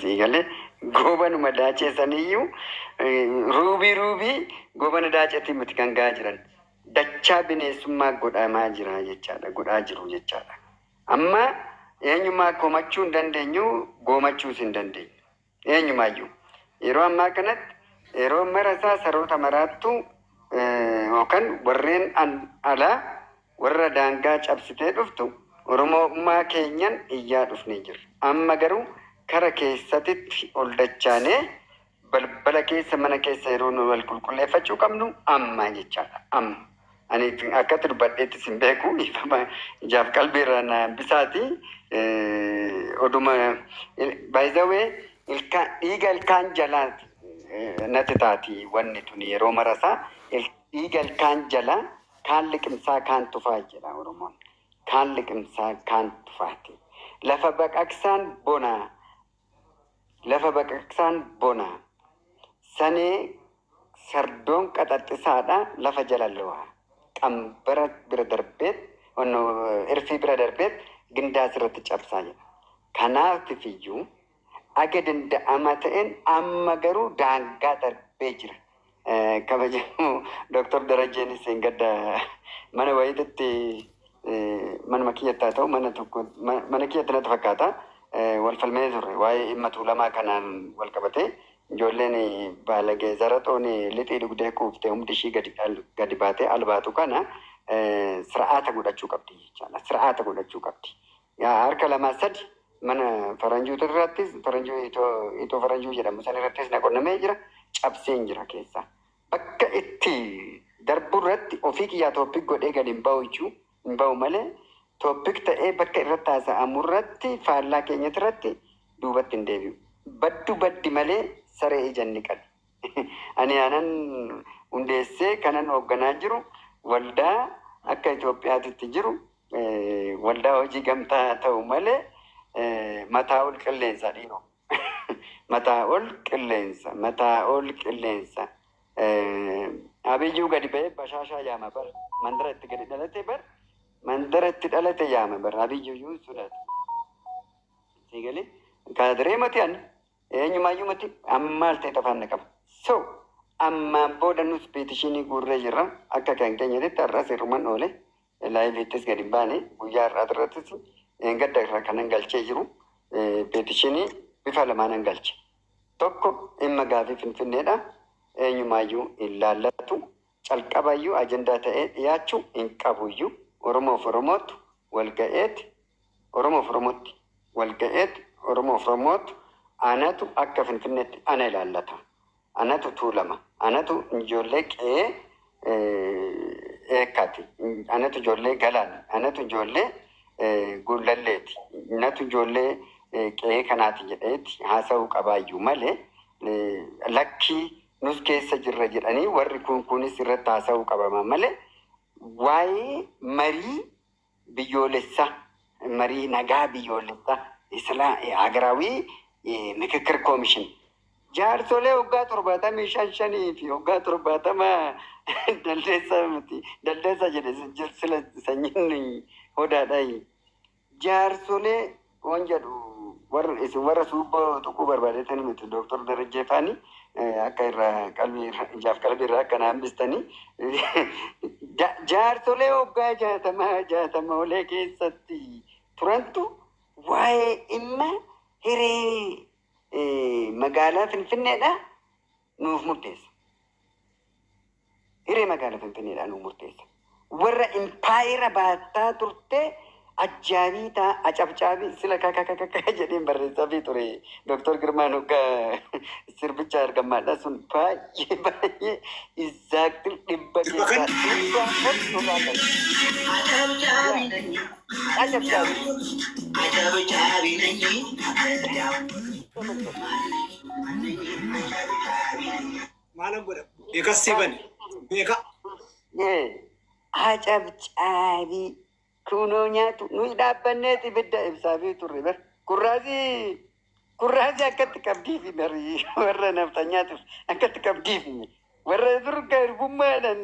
Sigale gobanuma daacheessaniyyuu ruubii gobana daacheetti miti kan gahaa jiran dachaa bineensummaa godhamaa jira jechaadha, godhaa jiru jechaadha. Amma eenyumaa komachuu hin dandeenyu, goomachuus hin dandeenyu. Eenyumaayyuu yeroo ammaa kanatti yeroo mara isaa saroota maraattu yookaan warreen alaa warra daangaa cabsitee dhuftu Oromummaa keenyan iyyaa dhufnee jirra. Amma garuu kara keessatti ol dachaanee balbala keessa mana keessa yeroo nu wal qulqulleeffachuu qabnu amma jechaadha. Amma ani akkatti dubbadheetti sin beeku ijaaf qalbiirraa na bisaati oduma baay'izawee dhiiga ilkaan jalaati natti taati wanni tuni yeroo marasaa dhiiga ilkaan jalaa kaan liqimsaa kaan tufaa jedha Oromoon. Kaan liqimsaa kaan tufaati. Lafa baqaqsaan bonaa sanee sardoon qaxaxxisaadha lafa jalallawaa qambara bira darbeet irfii bira darbeet gindaas irratti cabsaa jedha. Kanaaf iyyuu aga danda'ama ta'een amma garuu daangaa darbee jira. Kabajamu Dr. Darajjeenis hin gadda mana wayiitti mana kiyyattaa ta'u mana kiyyatti natti fakkaata wal falmee turre waa'ee dhimma tuulamaa kanaan wal qabatee ijoolleen baalagee zaraxoon lixii dugdee kuuftee humdi ishii gadi baatee albaatu kana sir'aata godhachuu qabdi jechaadha. Sir'aata godhachuu qabdi. Harka lamaa sadi mana faranjuu irrattis itoo faranjuu jedhamu san irrattis na qonnamee jira cabseen jira keessa. Bakka itti darbu irratti ofii kiyyaa tooppik godhee gadi hin ba'u malee tooppik ta'ee bakka irratti haasa'amu irratti faallaa keenyatti irratti duubatti hin deebi'u. Baddi malee saree ijanni qabi. Ani aanan hundeessee kanan hoogganaa jiru waldaa akka Itoophiyaatti jiru waldaa hojii gamtaa ta'u malee mataa ol qilleensa dhiiroo. Mataa ol qilleensa. Abiyyuu gadi ba'ee bashaashaa yaama bar mandara itti gadi dhalate bar mandara itti dhalate yaama bar abiyyuu sudhaate. Sigalee kaadiree mati ani eenyumaayyuu mati ammaal ta'e afaan na qaba. So ammaan booda nus peetishinii guurree jirra akka kan keenyatti har'as hirruman oole laayifittis gadi baane guyyaa har'aati irrattis gadda irraa kanan galchee jiru peetishinii bifa lamaan galche. Tokko dhimma gaafii Finfinneedha. Eenyumaayyuu hin laallatu calqabayyuu ajandaa ta'ee dhiyaachuu hin qabuyyuu Oromoof Oromootu anatu akka Finfinneetti ana ilaallata. Anatu tuulama. Anatu ijoollee qe'ee eekkaati. Anatu ijoollee galaani. Anatu ijoollee gullalleeti. Anatu ijoollee qe'ee kanaati jedheeti haasa'uu qabaayyuu malee lakkii nus keessa jirra jedhanii warri kunis irratti haasa'uu qabama malee waa'ee marii biyyoolessaa marii nagaa biyyoolessaa hagaraawii ምክክር ኮሚሽን jaarsolee waggaa 75 fi waggaa 70 daldeessa jedhe sila sanyiin hodaadha. Jaarsolee waan jedhu warra suubboo tuquu barbaadeetanii miti Dr. Darajjee faanii akka irraa ijaaf qalbii irraa akka naambistanii jaarsolee waggaa 60 olee keessatti turantu waa'ee dhimma hiree magaalaa Finfinneedha nuuf murteessa. Hiree magaalaa Finfinneedha nuuf murteessa. Warra impaayera baattaa turte ajaabii ta'a acabcaabii sila kakakakaka jedheen barreessaa fi ture Dr. Girmaan hoggaa sirbicha argamaadha sun baay'ee exactly dhibba keessaa Malam godha beekas sibani beeka acabcaabii kunoo nyaatu nuyi dhaabbanneeti ibidda ibsaa fi turre bar kurraasi akkatti qabdiifi barii warra naftanyaatuuf akkatti qabdiifi warra dur garbummaadhaan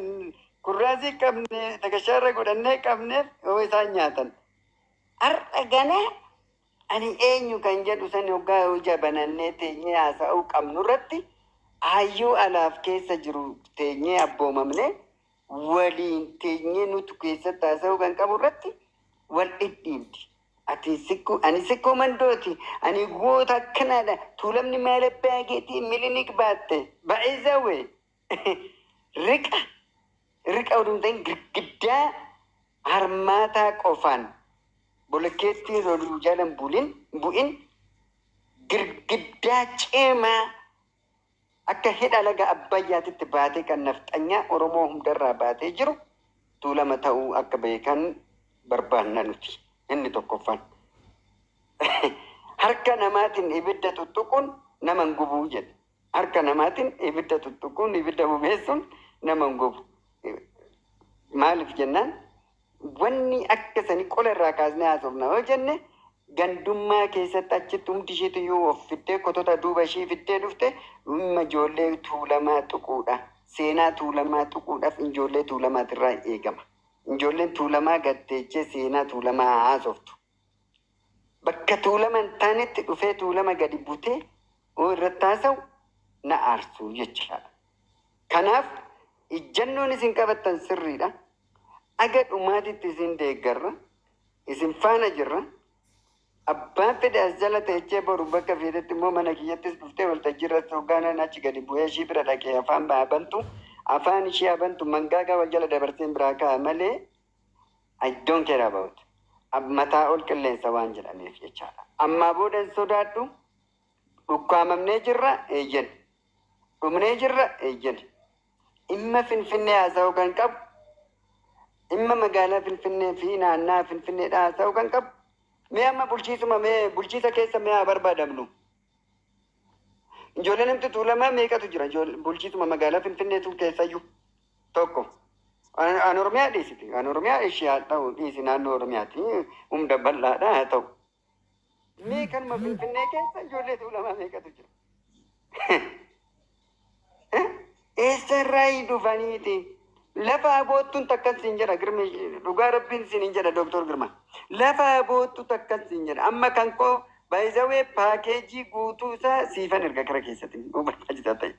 kurraasii qabne dagashaarra godhannee qabneef yoo isaan nyaatan har'a ganaa Ani eenyu kan jedhu san hoggaa hojaa banannee teenyee haasa'uu qabnu irratti hayyuu alaaf keessa jiru teenyee abboomamne waliin teenyee nuti keessatti haasa'uu kan qabu irratti wal dhidhiibdi. Ani sikkoo mandooti. Ani goota akkanaadha. Tuulamni maal abbaa keetii milinik baatte. Baay'isawee. Riqa oduu ta'in girgiddaa harmaataa qofaan bolokkeettii loluu jalan bu'in girgiddaa cimaa akka hidha laga abbayyaatitti baatee kan nafxanyaa Oromoo hundarraa baatee jiru tuulama ta'uu akka beekan barbaanna nuti. Inni tokkoffaan. Harka namaatiin ibidda tuttuquun nama hin gubu jedhe. Harka namaatiin ibidda tuttuquun ibidda bobeessuun nama hin gubu. Maaliif jennaan wanni akka sanii qola irraa kaasnee haasofna yoo jenne gandummaa keessatti achitti humti isheetu yoo of fiddee kotota duuba ishee fiddee dhufte dhimma ijoollee tuulamaa tuquudha. Seenaa tuulamaa tuquudhaaf ijoollee tuulamaatirraa eegama. Ijoolleen tuulamaa gaddeechee seenaa tuulamaa haasoftu. Bakka tuulama hin taanetti dhufee tuulama gadi butee irratti haasa'u na aarsu jechaadha. Kanaaf ijjannoon isin qabattan sirriidha. Aga dhumaatitti isin deeggarra. Isin faana jirra. Abbaan fedhe as jala teechee boru bakka feetetti immoo mana kiyyattis dhuftee waltajjii irratti hoggaanaan achi gadi bu'ee ishii bira dhaqee afaan bantu. Afaan ishee bantu mangaagaa wal jala dabarseen biraa ka'a malee I don't care about. Mataa ol qilleensa waan jedhameef jechaadha. Ammaa booda hin sodaadhu. Dhukkaamamnee jirra eeyyan. Dhumnee jirra eeyyan. Dhimma Finfinnee haasa'uu kan qabu. Dhimma magaalaa Finfinnee fi naannaa Finfinneedhaa haasa'uu kan qabu. Mee amma bulchiisa keessa mee haa barbaadamnu. Ijoolleen namti tuulamaa meeqatu jira? Bulchiisuma magaalaa Finfinneetu keessayyuu tokko. An Oromiyaa dhiisiti. An Oromiyaa ishee haa ta'u dhiisi naannoo Oromiyaati. Humna bal'aadha haa ta'u. Mee kanuma Finfinnee keessa ijoollee tuulamaa meeqatu jira? Eessarraa dhufaniiti? Lafa aboottuun takkan siin jedha Girmi dhugaa rabbiin siin jedha Dooktor Girma. Lafa aboottu takkan siin jedha. Amma kan koo baay'isawee paakeejii guutuu isaa siifan erga kara keessatti barbaachisaa ta'e.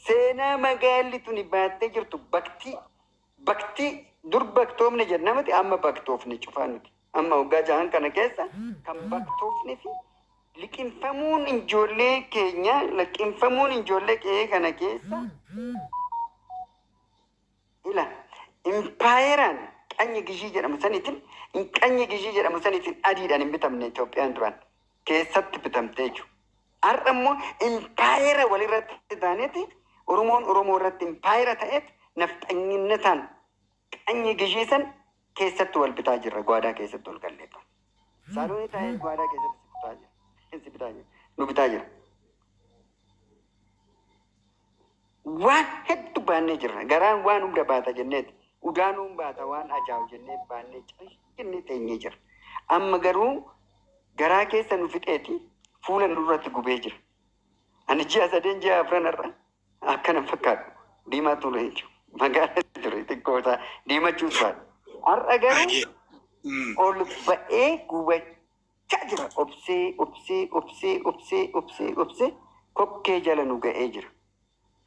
Seenaa magaalli tuni baattee jirtu bakti dur baktoofne jennamati amma baktoofne cufaa nuti. Amma waggaa jahan kana keessa kan baktoofne fi liqinfamuun ijoollee keenya liqinfamuun ijoollee qe'ee kana keessa ila impaayeraan qanya gishii jedhamu saniitiin adiidhaan hin bitamne Itoophiyaan duraan keessatti bitamtee jiru. Har'a immoo impaayera walirratti taaneeti Oromoon Oromoo irratti impaayera ta'eet nafxanyinnataan qanya gishii san keessatti wal bitaa jirra. Gwaadaa keessatti wal galleeta. Saaluunii taa'ee gwaadaa keessatti bitaa jira. Nu bitaa jira. Waan hedduu baannee jirra. Garaan waan hunda baata jenneeti. Udaanuun baata waan ajaa'ibu jennee baannee jennee teenyee jira. Amma garuu garaa keessa nu fixeeti fuula nurratti gubee jira. Ani ji'a 3 ji'a 4 irra akkana fakkaatu diimaa ture jechuudha. Magaalaa ture xiqqootaa diimachuus baata. Har'a garuu ol ba'ee gubachaa jira. Obsee kokkee jala nu ga'ee jira.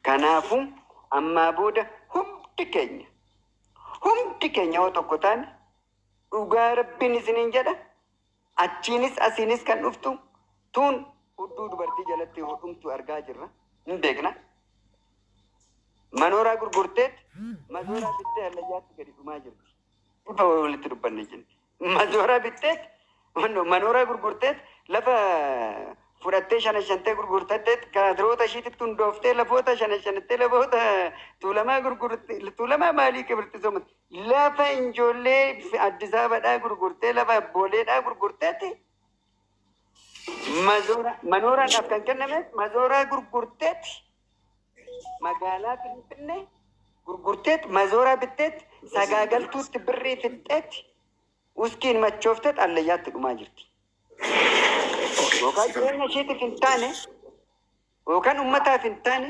Kanaafuu ammaa booda hundi keenya yoo tokko taane dhugaa rabbiin isiniin jedha. Achiinis asiinis kan dhuftu tuun hudduu dubartii jalatti hodhumtu argaa jirra. Hin beekna. Manooraa gurgurteetti mazooraa bittee hallayyaatti gadi dhumaa jirti. Ifa walitti dubbanne jenne. Mazooraa bitteetti manooraa gurgurteetti lafa fudhattee shanashantee gurgurtatteetti kaadiroota ishiititti hundooftee lafoota shanashannattee lafoota tuulamaa maalii kibirti soomatti lafa ijoollee Addis Ababaadhaa gurgurtee lafa abbooleedhaa gurgurteetti manooraadhaaf kan kenname mazooraa gurgurteetti magaalaa Finfinnee gurgurteetti mazooraa bitteetti sagaagaltuutti birrii fixxeetti uskiin machoofteetti hallayyaatti dhumaa jirti. Yookaan jireenya isheetiif hin taane, yookaan uummataaf hin taane,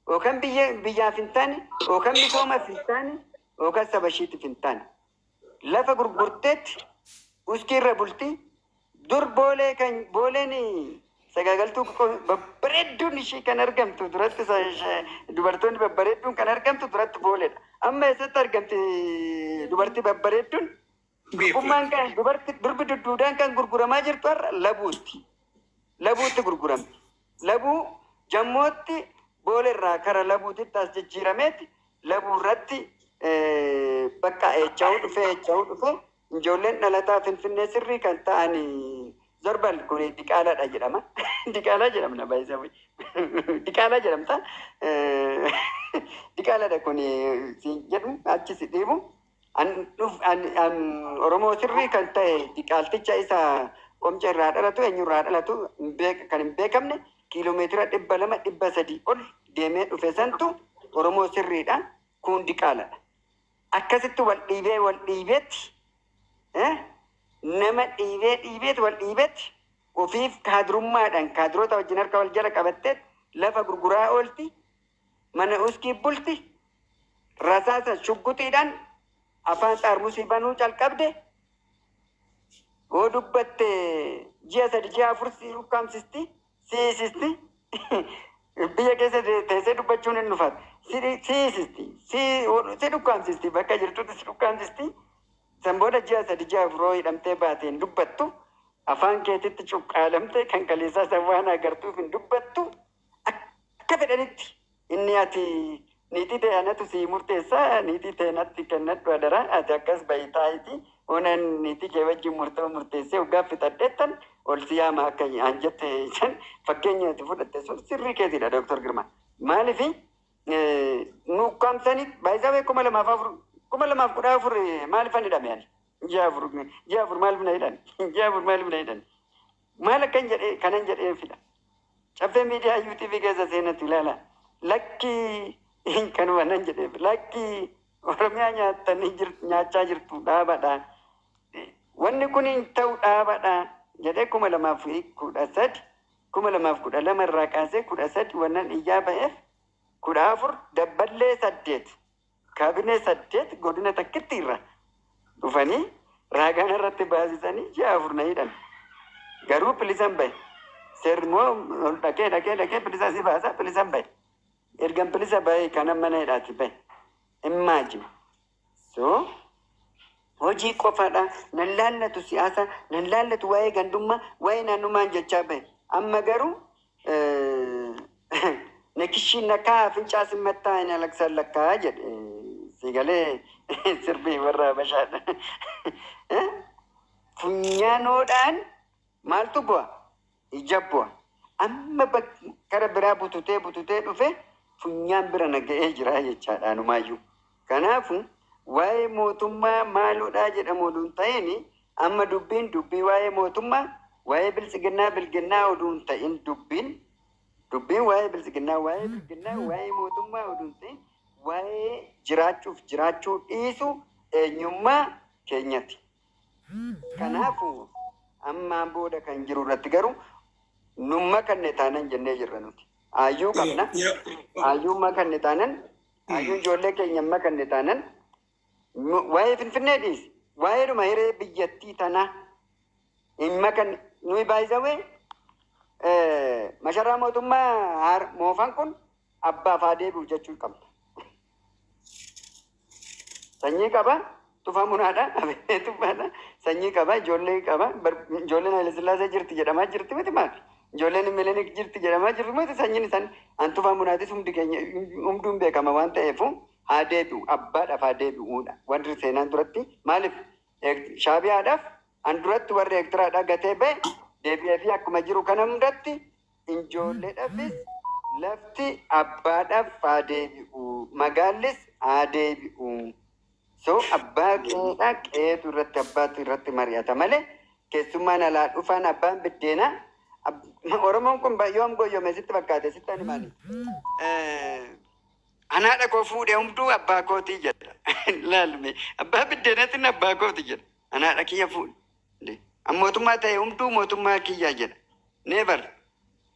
yookaan biyyaaf hin taane, yookaan misoomaaf hin taane, yookaan saba isheetiif hin taane. Lafa gurgurteetti uskii irra bultii dur boolee kan booleen sagaagaltuu babbareedduun ishii kan argamtu duratti dubartoonni babbareedduun kan argamtu duratti booleedha. Amma eessatti argamti dubartii babbareedduun? Gurbummaan kan durbi dudduudhaan kan gurguramaa jirtu har'a labuutti. Labuutti gurguramti. Labuu jammootti boolerraa kara labuutitti as jijjiirameeti labuu irratti bakka eecha'uu dhufe ijoolleen dhalataa Finfinnee sirrii kan ta'an zorbal kun diqaalaadha jedhama. Diqaalaa jedhamna baay'isa. Diqaalaa jedhamta. Diqaalaadha kun jedhu achi si dhiibu. Oromoo sirrii kan ta'e diqaalticha isa qomca irraa dhalatu eenyurraa dhalatu kan hin beekamne kiiloomeetira 200-300 ol deemee dhufe santu Oromoo sirriidha. Kun diqaaladha. Akkasitti wal dhiibeetti nama dhiibeet wal dhiibeetti ofiif kaadrummaadhaan kaadroota wajjin harka wal jala qabattee lafa gurguraa oolti mana uskii bulti rasaasa shuggutiidhaan afaan xaarmusii banuu calqabde oo dubbatte ji'a 3-4 si ukkaamsisti siisisti biyya keessa teessee dubbachuun hin dhufaat siisisti si ukkaamsisti bakka jirtutti si ukkaamsisti san booda ji'a 3-4 hidhamtee baateen dubbattu afaan keetitti cuqqaalamte kan kaleessaa san waan agartuuf hin dubbattu akka fedhanitti inni ati niitii ta'e anatu si murteessaa niitii ta'e natti kennadhu adaraa ati akkas bayitaayti onan niitii kee wajjin murteessee waggaa fixadheettan ol si yaama akka an jette san fakkeenya ati fudhatte sun sirrii keetiidha Dr. Girmaa. Maalifi nu ukkaamsanii baay'isaa 2014 maalifan hidhame ani? Ji'a afur maaliif na hidhan? Ji'a afur maaliif na hidhan? Maal akkan jedhee kanan jedhee fida. Caffee miidiyaa UTV keessa seenatti ilaala. Lakki kanuma nan jedheef lakki Oromiyaa nyaachaa jirtu dhaabadha. Wanni kun hin ta'u dhaabadha jedhee 2013 irraa kaasee 13 wannan iyyaa ba'eef 14 dabballee 8 kaabinee 8 godina takkitti irra dhufanii raagaan irratti baasisanii ji'a afur na hidhan. Garuu bilisan bahe. Seermoo ol dhaqee bilisa si baasa bilisan bahe. Ergan bilisa bahe kanan mana hidhaati bahe. Imagine. So hojii qofaadha. Nan laallatu siyaasa, nan laallatu waa'ee gandummaa, waa'ee naannummaan jechaa bahe. Amma garuu nakishiin nakkaa fincaa simmattaa hin alaksan lakkaa jedhe. Sigalee sirbii warra bashaadha. Funyaanoodhaan maaltu bu'a? Ija bu'a. Amma kara biraa bututee dhufe funyaan bira naga'ee jira jechaadha numaayyuu. Kanaafu waa'ee mootummaa maaluudhaa jedhamu oduun ta'in amma dubbii waa'ee mootummaa waa'ee bilchiginnaa oduun ta'in dubbiin waa'ee bilchiginnaa waa'ee mootummaa oduun ta'in waa'ee jiraachuu dhiisu eenyummaa keenyatti. Kanaafu ammaan booda kan jiru irratti garuu numma kanne taanan jennee jirra nuti. Ayyuu qabna. Ayyuu makanne taanan. Ayyuu ijoollee keenya makanne taanan. Waa'ee Finfinnee dhiisi. Waa'ee dhuma hiree biyyattii tanaa hin makanne. Nuyi baay'isawee masharaa mootummaa moofan kun abbaaf haa deebi'u jechuu qabna. Sanyii qaba. Tufamunaadha. Tufaadha. Sanyii qaba. Ijoollee qaba. Ijoolleen Haile Sillaasee jirti jedhamaa jirti miti maali? Ijoolleen Minilik jirti jedhamaa jirti miti sanyiin isaan an tufamunaatis humduun beekama waan ta'eefu haa deebi'u. Abbaadhaaf haa deebi'uudha. Warri seenaan duratti maaliif Shaabiyaadhaaf an duratti warri Eertiraadhaa gatee ba'e deebi'ee fi akkuma jiru kana hundatti ijoolleedhaafis lafti abbaadhaaf haa deebi'u. Magaallis haa deebi'u. So abbaa keedhaa qeetu irratti abbaatu irratti mari'ata malee keessummaan alaa dhufaan abbaan biddeenaa Oromoon kun yoom gooyyome sitti fakkaate sitti ani maali? Anaadha koo fuudhee humduu abbaa kootii jedha. Laalme abbaa biddeenaatiin abbaa kootii jedha. Anaadha kiyya fuudhe. Mootummaa ta'e humduu mootummaa kiyyaa jedha. Neebar.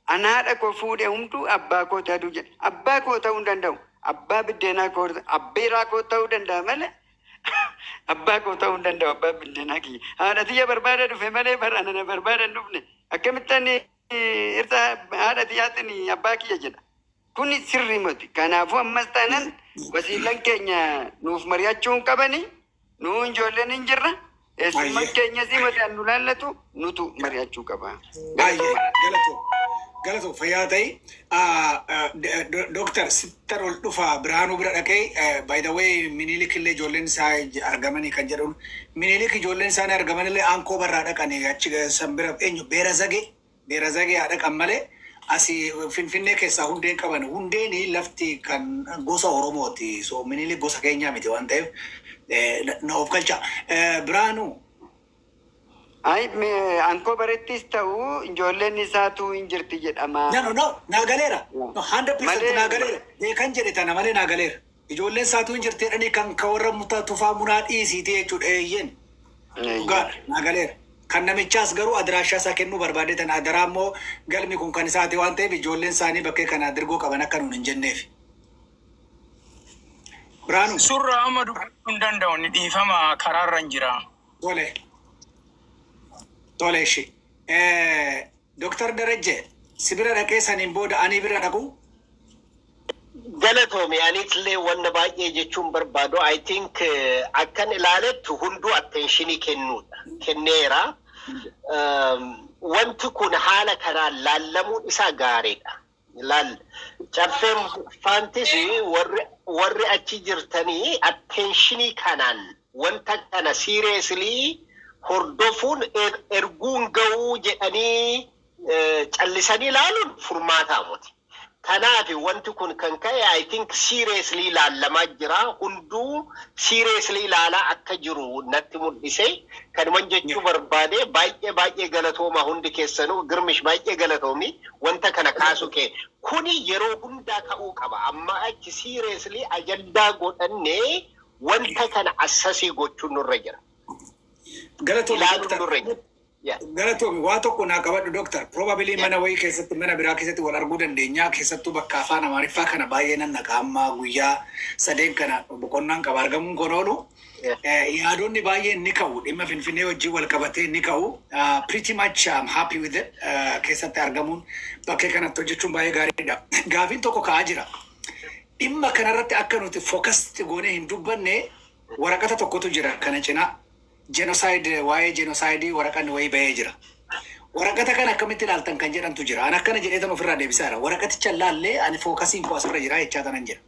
Anaadha koo fuudhee humduu abbaa kootii aduu jedha. Abbaa koo ta'uu hin danda'u. Abbaa biddeenaa koo abbeeraa koo ta'uu danda'a malee abbaa koo ta'uu hin danda'u abbaa bindeenaa kiyya. Haadha tiyya barbaada dhufe malee barana na barbaada hin dhufne. Akkamittan irra haadha tiyyaatiin abbaa kiyya jedha. Kun sirrii miti. Kanaafuu ammas taanaan wasiilan keenya nuuf mari'achuu hin qabani. Nuun ijoolleen hin jirra. Eessummaan keenya simate an nu laallatu nutu mari'achuu qaba. Baay'ee galatoo fayyaa ta'e Dooktar Sittar ol dhufa Biraanuu bira dhaqee by the way Minilik illee ijoolleen isaa argamanii kan jedhuun Minilik ijoolleen isaanii argaman illee aankoo barraa dhaqanii achi san bira eenyu beera zagee haa dhaqan malee asii Finfinnee keessaa hundeen qaban hundeen lafti kan gosa Oromooti so Minilik gosa keenyaa miti waan ta'eef na of galcha Biraanuu. Ay, aankoo barettis ta'uu ijoolleen isaatu hin jirti jedhama. No, naagaleera. 100% naagaleera. Kan jedhe tana malee naagaleera. Ijoolleen isaatu hin jirti jedhanii kan warra mutaa tufaa munaa dhiisiiti jechuudha eeyyeen. Dhugaadha naagaleera. Kan namichaas garuu adiraashaa isaa kennuu barbaade tan adaraa immoo galmi kun kan isaati waan ta'eef ijoolleen isaanii bakkee kana dirgoo qaban akka nuun hin jenneef. Biraanuu. Surra amma dubbachuu hin danda'u ni dhiifama karaarra hin jira. Tole ishee. Dooktar Darajje si bira dhaqee saniin booda ani bira dhaqu. Galatoome aniitillee wanna baay'ee jechuun barbaadu I think akkan ilaaletti hunduu attentionii kenneera. Wanti kun haala kanaan laallamuun isaa gaariidha. Caffeen faantis warri achi jirtanii attentionii kanaan wanta kana seriously hordofuun erguun ga'uu jedhanii callisanii ilaaluun furmaataa muti. Kanaaf wanti kun kan ka'e I think seriously ilaalamaa jira. Hunduu seriously ilaalaa akka jiru natti mul'ise. Kanuman jechuu barbaade baay'ee galatooma hundi keessanuu girmish baay'ee galatoomi wanta kana kaasu kee. Kuni yeroo hundaa ka'uu qaba. Amma achi seriously ajandaa godhannee wanta kana assasii gochuun nurra jira. Galatoomi waa tokko naa qabadhu Dooktar. Probably mana wayii keessatti mana biraa keessatti wal arguu dandeenya. Keessattuu bakka afaan Amaariffaa kana baay'ee nan naqa amma guyyaa sadeen kana boqonnaan qaba argamuun kun oolu. Yaadonni baay'een ni ka'u dhimma Finfinnee wajjin wal qabatee ni ka'u. Pretty much I'm happy with it. Keessatti argamuun bakkee kanatti hojjechuun baay'ee gaariidha. Gaafiin tokko ka'aa jira. Dhimma kanarratti akka nuti focused goonee hin dubbanne waraqata tokkotu jira kana cinaa. Genocide waa'ee genocide waraqaan wayii bahee jira. Waraqata kana akkamitti ilaaltan kan jedhamtu jira. Ani akkana jedheetan ofirraa deebisaadha. Waraqaticha laallee ani fookasiin koo asirra jira jechaa tanan jira.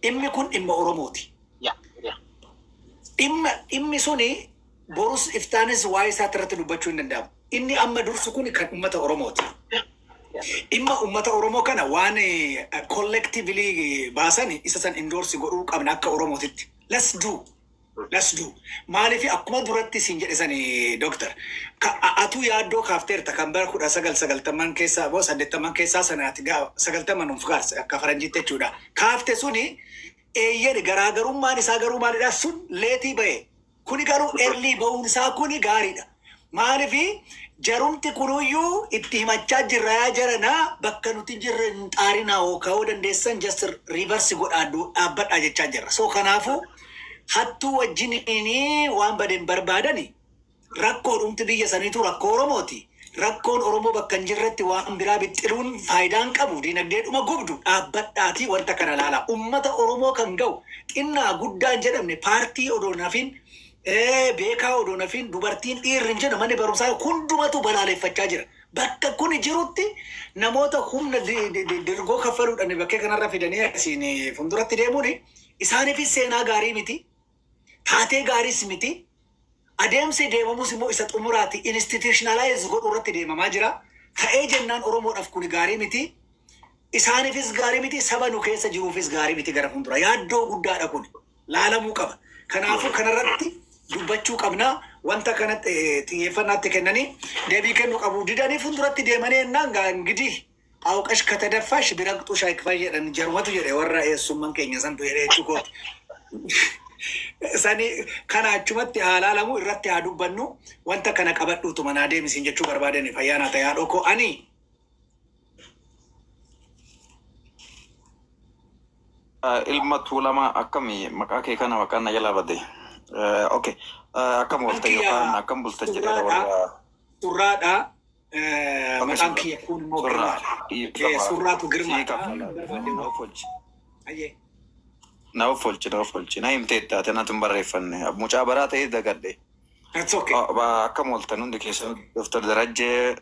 Dhimmi kun dhimma Oromooti. Dhimmi suni borus iftaanis waa'ee isaatti irratti dubbachuu hin danda'amu. Inni amma dursu kun kan uummata Oromooti. Dhimma uummata Oromoo kana waan collectively baasan isa san endorsi godhuu qabna akka Oromootitti. Let's do. Maaliif akkuma duratti siin jedhe sani Dooktar. Atu yaaddoo kaafteerta kan bara 1990 keessaa moo 80 keessaa sanaati 90 nuuf gaarsa akka faranjiitti jechuudha. Kaafte suni eeyyeen garaagarummaan isaa garuu maalidha sun leetii bahe. Kuni garuu erlii bahuun isaa kuni gaariidha. Maaliif jarumti kunuyyuu itti himachaa jirra yaa jaranaa bakka nuti jirre hin xaarinaa hoo ka'uu dandeessan just reverse godhaadhu dhaabbadhaa jechaa jirra. So kanaafuu hattuu wajjiniin waan baden barbaadani rakkoo dhumti biyya saniitu rakkoo Oromooti. Rakkoon Oromoo bakka hin jirretti waan biraa bixxiluun faayidaan qabu dinagdee dhuma gubdu dhaabbadhaatii wanta kana laala. Uummata Oromoo kan ga'u xinnaa guddaan jedhamne paartii odoo nafin beekaa odoo nafin dubartiin dhiirri hin jedhu manni barumsaa hundumatu balaaleffachaa jira. Bakka kun jirutti namoota humna dirgoo kaffaluudhaan bakkee kanarra fidanii asiin fuulduratti deemuun isaaniifis seenaa gaarii miti. Taatee gaariis miti. Adeemsi deemamus immoo isa xumuraati institutionalize godhu irratti deemamaa jira. Ta'ee jennaan Oromoodhaaf kun gaarii miti. Isaaniifis gaarii miti. Saba nu keessa jiruufis gaarii miti gara fuuldura. Yaaddoo guddaadha kun. Laalamuu qaba. Kanaafuu kanarratti dubbachuu qabna. Wanta kanatti xiyyeeffannaatti kennanii deebii kennuu qabu. Didanii fuulduratti deemanii ennaan gaangidii awqash katadaffash biraqxuu shaayikfaa jedhan jarumatu jedhe warra eessummaan keenya santu jedhee jechuukooti. Sani kana achumatti haalaalamu irratti haa dubbannu wanta kana qabadhuutu manaa deemisiin jechuu barbaadani fayyaanaa ta'e haa dhokoo ani. Ilma Tuulamaa akkami maqaa kee kana maqaan na jalaa badde Okay. Akkam oolte yookaan akkam bulte jedhee warra surraadha. Maqaan kiyya kun immoo Girmaa. Surraatu Girmaa. Naaf folchi. Na himtee taate natti hin barreeffanne. Mucaa baraa ta'ee dagadhe. That's okay. Akkam ooltan hundi keessan Dr. Darajjee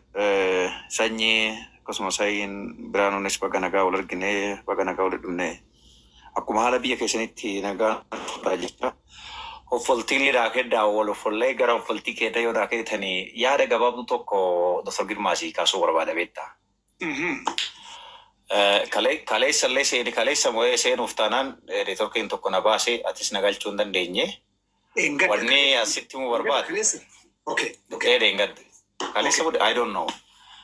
sanyii akkasuma sayin Biraanuunis baga nagaa wal argine baga nagaa wal dhumne akkuma haala biyya keessanitti nagaa fudhaa jecha. Offoltiin liraa keddaa wal offollee gara offoltii keedda yoo daakeetanii yaada gabaabduu tokko Dr. Girmaasii kaasuu barbaada beektaa. Kaleessallee seeni kaleessa moo'ee seenuuf taanaan neetworkiin tokko na baasee atis na galchuu hin dandeenye. Wanni asitti mu barbaade. Okay. Deengadde. Kaleessa I don't know.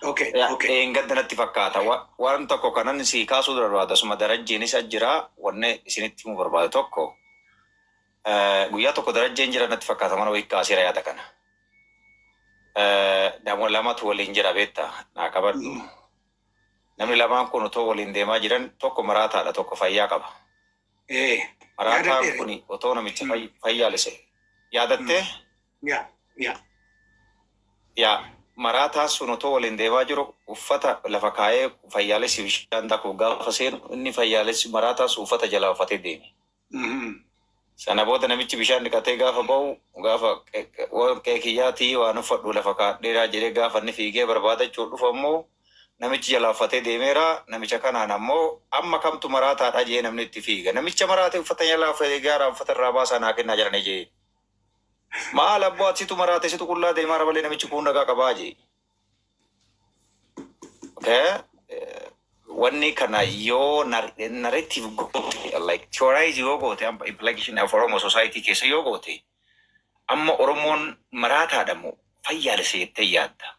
Okay. Deengadde natti fakkaata. Waan tokko kanan si kaasuu barbaada. Asuma Darajjeenis jira. Wanni isinitti mu barbaade tokko. Guyyaa tokko Darajjeen jira natti fakkaata mana wayii kaasira yaada kana. Namoota lamatu waliin jira beektaa naa qabadhu. Namni lamaan kun otoo waliin deemaa jiran tokko maraataadha tokko fayyaa qaba. Maraataan kun otoo namicha fayyaalise yaadattee? Yaa maraataan sun otoo waliin deemaa jiru uffata lafa kaayee fayyaalessi bishaan takku gaafa seenu inni fayyaalessi maraataan sun uffata jalaa uffatee deeme. Sana booda namichi bishaan dhiqatee gaafa ba'u gaafa qeekiyyaatii waan uffadhu lafa kaadheeraa jedhee gaafa inni fiigee barbaadachuu dhufa immoo namichi jalaa uffatee deemeera. Namicha kanaan ammoo amma kamtu maraataadha jee namni itti fiiga. Namicha maraatee uffata jalaa uffatee gaara uffata irraa baasaa naa kennaa jiranii jee. Maal abboo asitu maraatee situ qullaa deemaa malee namichi kun nagaa qabaa jee. Wanni kana yoo narrative goote like theorize yoo goote implication of Oromo society keessa yoo goote amma Oromoon maraataadha moo fayyaalese jettee yaadda.